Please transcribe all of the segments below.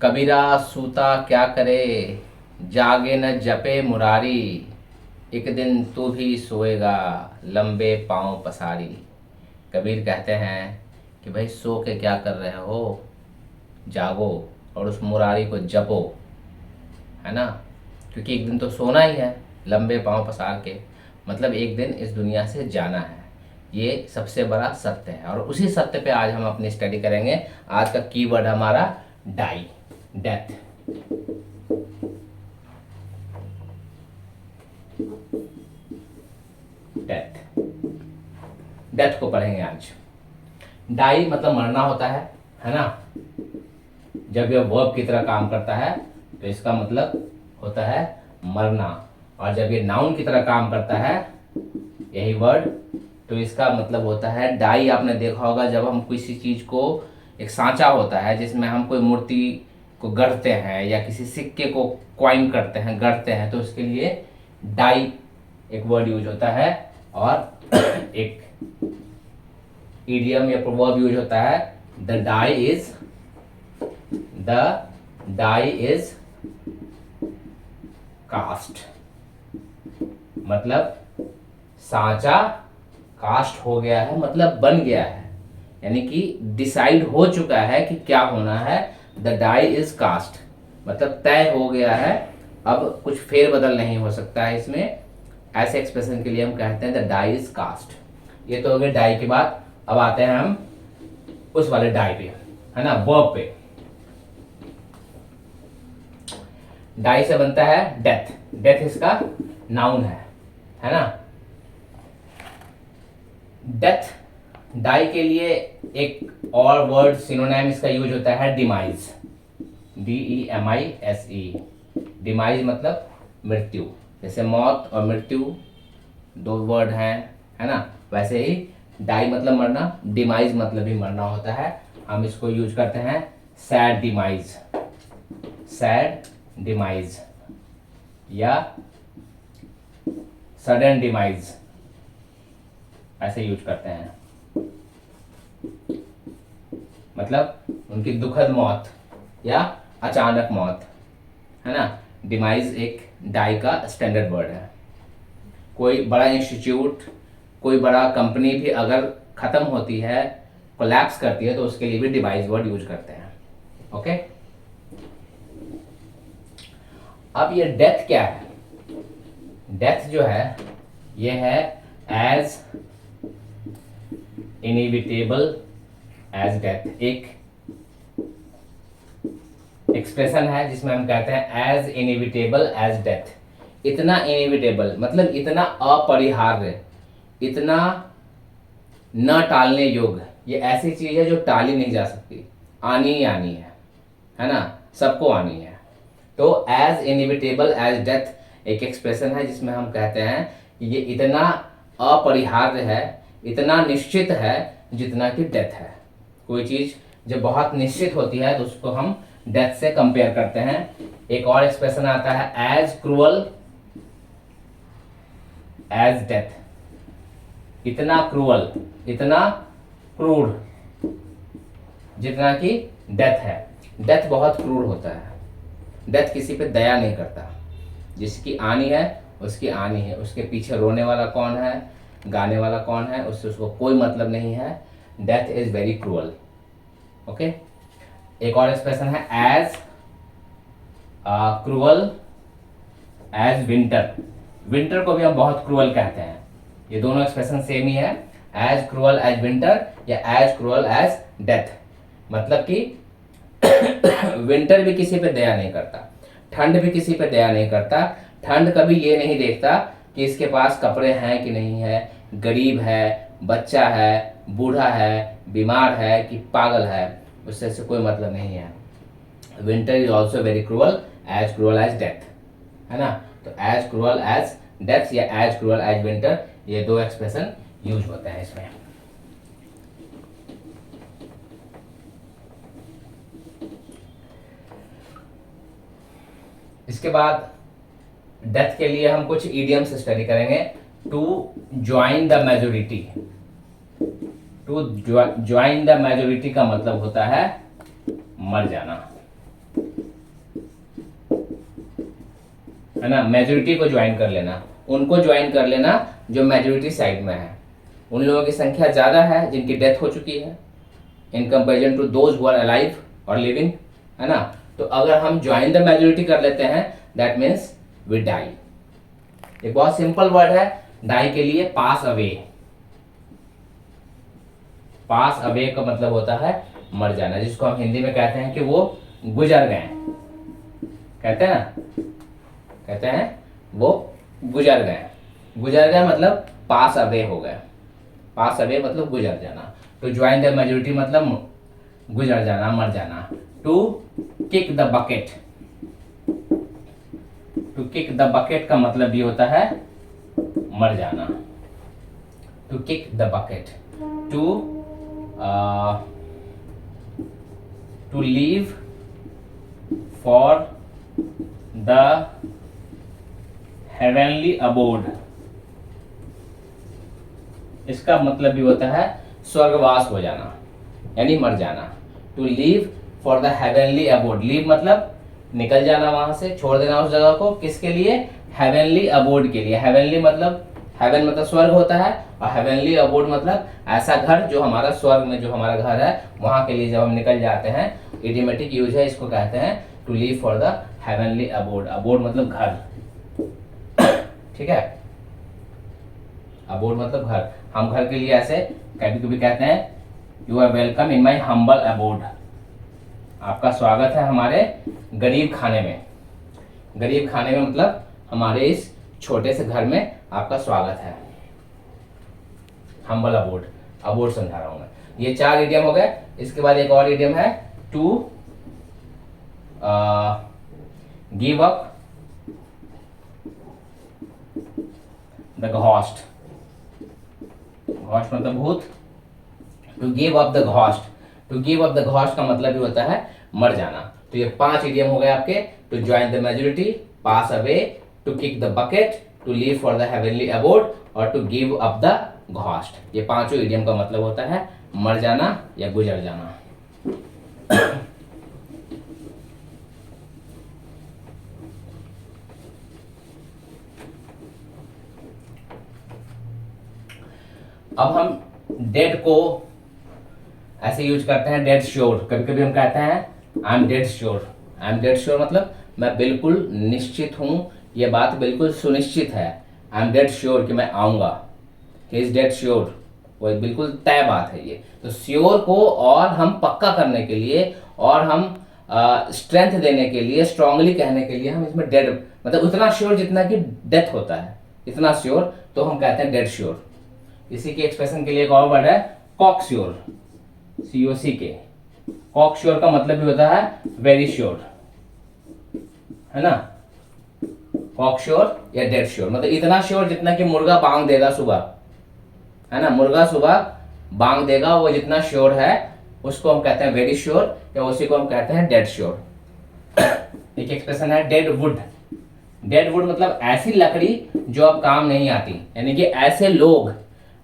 कबीरा सूता क्या करे, जागे न जपे मुरारी, एक दिन तू भी सोएगा लंबे पाँव पसारी। कबीर कहते हैं कि भाई सो के क्या कर रहे हो, जागो और उस मुरारी को जपो, है ना। क्योंकि एक दिन तो सोना ही है लंबे पाँव पसार के, मतलब एक दिन इस दुनिया से जाना है। ये सबसे बड़ा सत्य है और उसी सत्य पे आज हम अपनी स्टडी करेंगे। आज का कीवर्ड हमारा डाई, डेथ। डेथ, डेथ को पढ़ेंगे आज। डाई मतलब मरना होता है ना। जब यह वर्ब की तरह काम करता है तो इसका मतलब होता है मरना, और जब ये नाउन की तरह काम करता है यही वर्ड, तो इसका मतलब होता है डाई। आपने देखा होगा जब हम किसी चीज को, एक सांचा होता है जिसमें हम कोई मूर्ति को गढ़ते हैं या किसी सिक्के को क्वाइन करते हैं, गढ़ते हैं, तो उसके लिए डाई एक वर्ड यूज होता है। और एक इडियम या प्रोवर्ब यूज होता है, द डाई इज कास्ट। मतलब सांचा कास्ट हो गया है, मतलब बन गया है, यानी कि डिसाइड हो चुका है कि क्या होना है। द डाई इज कास्ट मतलब तय हो गया है, अब कुछ फेर बदल नहीं हो सकता है इसमें। ऐसे एक्सप्रेशन के लिए हम कहते हैं द डाई इज कास्ट। ये तो हो गया डाई के बाद। अब आते हैं हम उस वाले डाई पे, है ना, वर्ब पे। डाई से बनता है डेथ। डेथ इसका नाउन है ना। डेथ, डाई के लिए एक और वर्ड सिनोनिम इसका यूज होता है डिमाइज, DEMISE। डिमाइज मतलब मृत्यु। जैसे मौत और मृत्यु दो वर्ड हैं, है ना, वैसे ही डाई मतलब मरना, डिमाइज मतलब भी मरना होता है। हम इसको यूज करते हैं सैड डिमाइज, सैड डिमाइज या सडन डिमाइज, ऐसे यूज करते हैं। मतलब उनकी दुखद मौत या अचानक मौत, है ना। डिमाइज एक डाई का स्टैंडर्ड वर्ड है। कोई बड़ा इंस्टीट्यूट, कोई बड़ा कंपनी भी अगर खत्म होती है, कोलैप्स करती है, तो उसके लिए भी डिवाइस वर्ड यूज करते हैं। ओके, अब ये डेथ क्या है? डेथ जो है ये है एज इनएविटेबल एज डेथ। एक एक्सप्रेशन है जिसमें हम कहते हैं एज इनएविटेबल एज डेथ। इतना इनएविटेबल मतलब इतना अपरिहार्य, इतना न टालने योग्य। ये ऐसी चीज है जो टाली नहीं जा सकती, आनी ही आनी है ना, सबको आनी है। तो एज इनएविटेबल एज डेथ एक एक्सप्रेशन है जिसमें हम कहते हैं ये इतना अपरिहार्य है, इतना निश्चित है जितना कि डेथ है। कोई चीज जब बहुत निश्चित होती है तो उसको हम डेथ से कंपेयर करते हैं। एक और एक्सप्रेशन आता है एज क्रूअल एज डेथ। इतना क्रूअल, इतना क्रूर जितना कि डेथ है। डेथ बहुत क्रूर होता है। डेथ किसी पे दया नहीं करता। जिसकी आनी है उसकी आनी है, उसके पीछे रोने वाला कौन है, गाने वाला कौन है, उससे उसको कोई मतलब नहीं है। Death is very cruel. Okay, एक और एक्सप्रेशन है as cruel as winter. Winter को भी हम बहुत क्रूअल कहते हैं। ये दोनों एक्सप्रेशन सेम ही है, एज क्रूअल एज विंटर या एज क्रूअल एज डेथ। मतलब कि विंटर भी किसी पे दया नहीं करता, ठंड भी किसी पे दया नहीं करता। ठंड कभी ये नहीं देखता कि इसके पास कपड़े हैं कि नहीं है, गरीब है, बच्चा है, बूढ़ा है, बीमार है कि पागल है, उससे कोई मतलब नहीं है। Winter is also very cruel as death, है ना। तो एज क्रूअल एज डेथ या एज क्रूअल एज विंटर, ये दो एक्सप्रेशन यूज होते हैं इसमें। इसके बाद डेथ के लिए हम कुछ इडियम्स स्टडी करेंगे। To join the majority. To join the majority का मतलब होता है मर जाना। है ना, मेजोरिटी को ज्वाइन कर लेना, उनको ज्वाइन कर लेना जो मेजोरिटी साइड में है। उन लोगों की संख्या ज़्यादा है जिनकी डेथ हो चुकी है in comparison to those who are alive और लिविंग, है ना। तो अगर हम ज्वाइन द मेजोरिटी कर लेते हैं दैट मीन्स वी डाई। एक बहुत सिंपल वर्ड है डाई के लिए, पास अवे। पास अवे का मतलब होता है मर जाना, जिसको हम हिंदी में कहते हैं कि वो गुजर गए, कहते हैं ना, कहते हैं वो गुजर गए। गुजर गए मतलब पास अवे हो गए, पास अवे मतलब गुजर जाना। तो ज्वाइन द मेजोरिटी मतलब गुजर जाना, मर जाना। To kick the bucket, to kick the bucket का मतलब ये होता है मर जाना। To kick the bucket, to leave for the heavenly abode, इसका मतलब भी होता है स्वर्गवास हो जाना यानी मर जाना। To leave for the heavenly abode, leave मतलब निकल जाना वहां से, छोड़ देना उस जगह को, किसके लिए, हेवनली अबोर्ड के लिए। हेवनली मतलब, हेवन मतलब स्वर्ग होता है, और हेवनली अबोर्ड मतलब ऐसा घर जो हमारा स्वर्ग में जो हमारा घर है वहां के लिए जब हम निकल जाते हैं, इडियोमेटिक यूज है, इसको कहते हैं to leave for the heavenly abode. Abode मतलब घर, ठीक है, अबोर्ड मतलब घर। हम घर के लिए ऐसे कभी कभी कहते हैं you are welcome in my humble abode, आपका स्वागत है हमारे गरीब खाने में। गरीब खाने में मतलब हमारे इस छोटे से घर में आपका स्वागत है। हम्बल अबोर्ड, अबोर्ड समझा रहा हूं मैं। ये 4 इडियम हो गए। इसके बाद एक और इडियम है to give up the ghost. Ghost मतलब भूत। To give up the ghost, to give up the ghost का मतलब भी होता है मर जाना। तो ये 5 इडियम हो गए आपके। To join the majority, pass away, to kick the bucket, to leave for the heavenly abode और to give up the ghost. ये 5 इडियम का मतलब होता है मर जाना या गुजर जाना। अब हम डेड को ऐसे यूज करते हैं, डेड श्योर। कभी कभी हम कहते हैं I am dead sure. I am dead sure मतलब मैं बिल्कुल निश्चित हूं, ये बात बिल्कुल सुनिश्चित है। आई एम डेड श्योर कि मैं आऊंगा। ही इज डेड श्योर, वो बिल्कुल तय बात है ये। तो श्योर को और हम पक्का करने के लिए और हम स्ट्रेंथ देने के लिए, स्ट्रांगली कहने के लिए हम इसमें डेड मतलब उतना श्योर जितना कि डेथ होता है, इतना श्योर, तो हम कहते हैं डेड श्योर। इसी के एक्सप्रेशन के लिए एक और वर्ड है कॉक श्योर, COC के। कॉक श्योर का मतलब भी होता है वेरी श्योर, है ना। कॉक श्योर या डेड श्योर मतलब इतना श्योर जितना कि मुर्गा बांग देगा सुबह, है ना। मुर्गा सुबह बांग देगा, वो जितना श्योर है उसको हम कहते हैं वेरी श्योर, या उसी को हम कहते हैं डेड श्योर। एक एक्सप्रेशन है डेड वुड। डेड वुड मतलब ऐसी लकड़ी जो अब काम नहीं आती, यानी कि ऐसे लोग,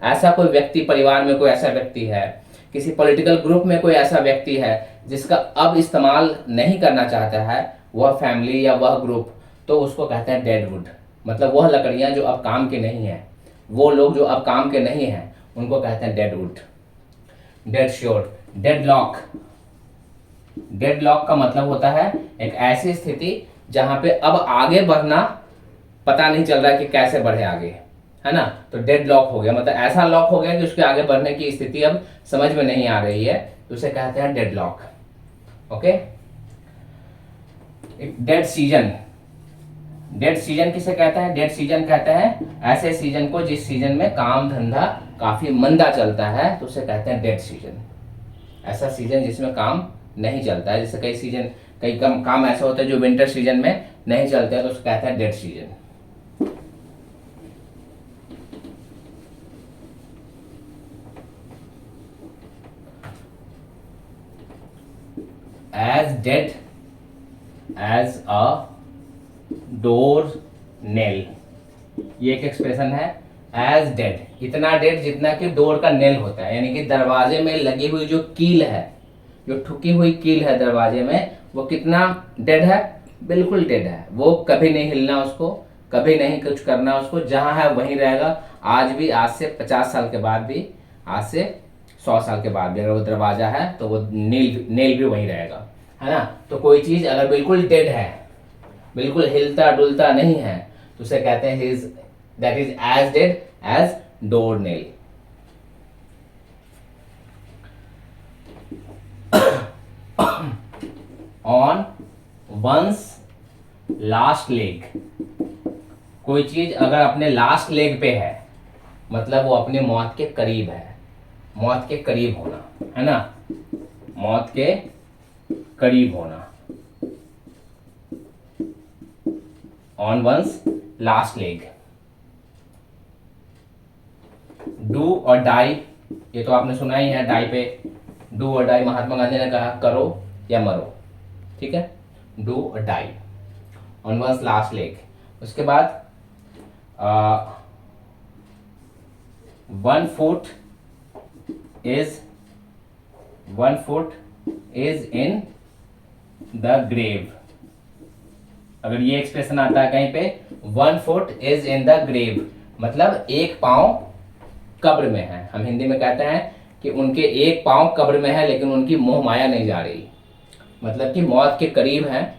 ऐसा कोई व्यक्ति, परिवार में कोई ऐसा व्यक्ति है, किसी पॉलिटिकल ग्रुप में कोई ऐसा व्यक्ति है जिसका अब इस्तेमाल नहीं करना चाहता है वह फैमिली या वह ग्रुप, तो उसको कहते हैं डेड वुड। मतलब वह लकड़ियां जो अब काम के नहीं है, वो लोग जो अब काम के नहीं हैं, उनको कहते हैं dead would. Dead sure. Dead lock. Dead lock का मतलब होता है एक ऐसी स्थिति जहां पे अब आगे बढ़ना पता नहीं चल रहा है कि कैसे बढ़े आगे, है ना। तो डेड लॉक हो गया मतलब ऐसा लॉक हो गया कि उसके आगे बढ़ने की स्थिति अब समझ में नहीं आ रही है, तो उसे कहते हैं dead lock. Okay. Dead season. Dead season किसे कहता है? डेड सीजन कहते हैं ऐसे सीजन को जिस सीजन में काम धंधा काफी मंदा चलता है, तो उसे कहते हैं डेड सीजन। ऐसा सीजन जिसमें काम नहीं चलता है, जैसे कई सीजन, कई कम काम ऐसा होता है जो विंटर सीजन में नहीं चलते हैं, तो उसे कहते हैं dead season. as dead as a door nail, ये एक एक्सप्रेशन है। as dead, इतना डेड जितना कि डोर का नेल होता है, यानी कि दरवाजे में लगी हुई जो कील है, जो ठुकी हुई कील है दरवाजे में, वो कितना डेड है? बिल्कुल डेड है, वो कभी नहीं हिलना उसको, कभी नहीं कुछ करना उसको, जहाँ है वहीं रहेगा। आज भी, आज से 50 साल के बाद भी, आज से 100 साल के बाद भी अगर वो दरवाजा है तो वो नील नेल भी वहीं रहेगा, है ना। तो कोई चीज़ अगर बिल्कुल डेड है, बिल्कुल हिलता डुलता नहीं है, तो उसे कहते हैं that is as dead as door nail. On one's last leg, कोई चीज अगर अपने लास्ट लेग पे है, मतलब वो अपने मौत के करीब है, मौत के करीब होना, है ना, मौत के करीब होना। On one's last leg. Do or die, ये तो आपने सुना ही है, डाई पे do or die, Mahatma Gandhi ने कहा करो या मरो, ठीक है, do or die on one's last leg. उसके बाद one foot is in the grave. अगर ये एक्सप्रेशन आता है कहीं पे, 1 foot is in the grave, मतलब एक पांव कब्र में है। हम हिंदी में कहते हैं कि उनके एक पांव कब्र में है, लेकिन उनकी मोह माया नहीं जा रही, मतलब कि मौत के करीब है,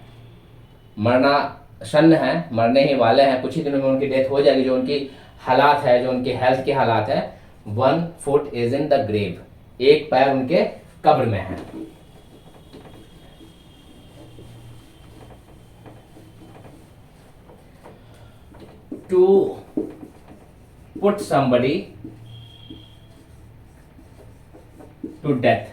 मरना शन्न है, मरने ही वाले हैं, कुछ ही दिनों में उनकी डेथ हो जाएगी। जो उनकी हालात है, जो उनकी हेल्थ के हालात है, 1 foot is in the grave, एक पैर उनके कब्र में है। To put somebody to death,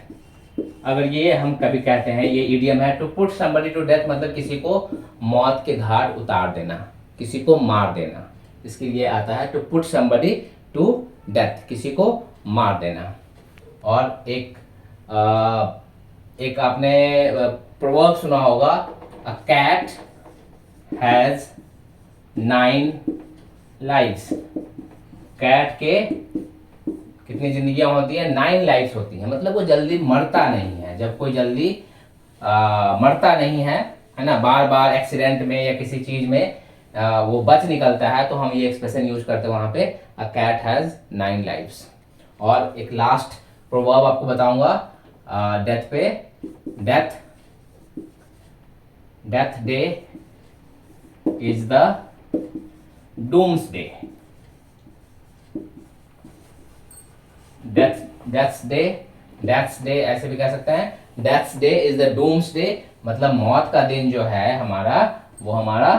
अगर ये हम कभी कहते हैं, ये इडियम है, to put somebody to death, मतलब किसी को मौत के घाट उतार देना, किसी को मार देना, इसके लिए आता है to put somebody to death, किसी को मार देना। और एक आपने प्रोवर्ब सुना होगा, a cat has 9 lives, cat के कितनी जिंदगियां होती हैं, 9 लाइफ्स होती हैं, मतलब वो जल्दी मरता नहीं है। जब कोई जल्दी मरता नहीं है ना, बार बार एक्सीडेंट में या किसी चीज में वो बच निकलता है, तो हम ये एक्सप्रेशन यूज करते हैं वहां पे, अ कैट हैज 9 लाइव्स। और एक लास्ट प्रोवर्ब आपको बताऊंगा डेथ पे, death day is the doomsday. Deaths day ऐसे भी कह सकते हैं, deaths day is the doomsday, मतलब मौत का दिन जो है हमारा, वो हमारा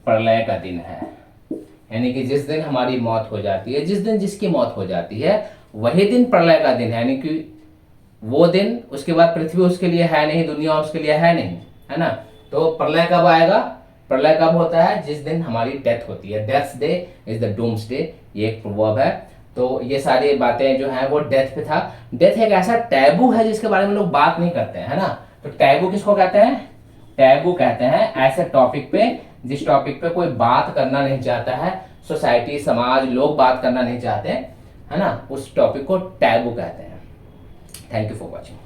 प्रलय का दिन है। यानी कि जिस दिन हमारी मौत हो जाती है, जिस दिन जिसकी मौत हो जाती है, वही दिन प्रलय का दिन है। यानी कि वो दिन, उसके बाद पृथ्वी उसके लिए है नहीं, दुनिया उसके लिए है नहीं, है ना। तो प्रलय कब आएगा, प्रलय कब होता है, जिस दिन हमारी डेथ होती है। Deaths day is the doomsday, ये एक प्रोवर्ब है। तो ये सारी बातें जो हैं वो डेथ पे था। डेथ एक ऐसा टैबू है जिसके बारे में लोग बात नहीं करते हैं, है ना। तो टैबू किसको कहते हैं, टैबू कहते हैं ऐसे टॉपिक पे, जिस टॉपिक पे कोई बात करना नहीं चाहता है, सोसाइटी, समाज, लोग बात करना नहीं चाहते, है ना, उस टॉपिक को टैबू कहते हैं। Thank you for watching.